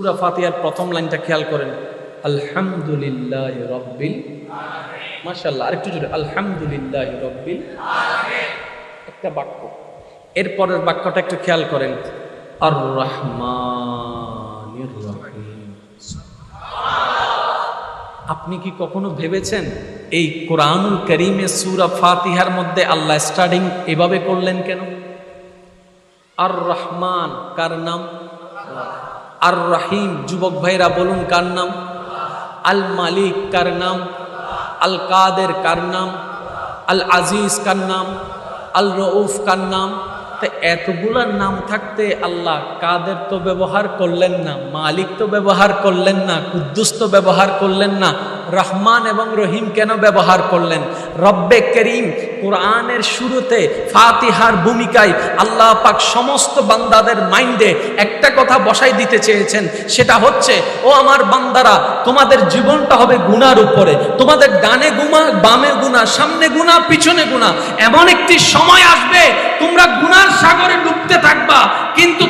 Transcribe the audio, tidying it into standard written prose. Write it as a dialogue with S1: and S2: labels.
S1: সূরা ফাতিহার প্রথম লাইনটা খেয়াল করেন, আলহামদুলিল্লাহি রাব্বিল আলামিন। মাশাআল্লাহ, আরেকটু জোরে, আলহামদুলিল্লাহি রাব্বিল আলামিন। একটা বাক্য, এরপরের বাক্যটা একটু খেয়াল করেন, আর রহমানির রহিম। আপনি কি কখনো ভেবেছেন এই কোরআনুল কারীমে সূরা ফাতিহার মধ্যে আল্লাহ স্টার্টিং এভাবে করলেন কেন? আর রহমান কার নাম? আর রহিম যুবক ভাইরা বলুন কার নাম? আল মালিক কার নাম? আল কাদের কার নাম? আল আজিজ কার নাম? আল রউফ কার নাম? তো এতগুলার নাম থাকতে আল্লাহ কাদের তো ব্যবহার করলেন না, মালিক তো ব্যবহার করলেন না, কুদ্দুস তো ব্যবহার করলেন না, রহমান এবং রহিম কেন ব্যবহার করলেন? রব্বে করিম কোরআনের শুরুতে ফাতিহার ভূমিকায় আল্লাহ পাক সমস্ত বান্দাদের মাইন্ডে একটা কথা বসাই দিতে চেয়েছেন, সেটা হচ্ছে, ও আমার বান্দারা, তোমাদের জীবনটা হবে গুনার উপরে, তোমাদের ডানে গুনাহ, বামে গুনাহ, সামনে গুনাহ, পিছনে গুনাহ। এমন একটি সময় আসবে তোমরা গুনার সাগরে ডুবতে থাকবা, কিন্তু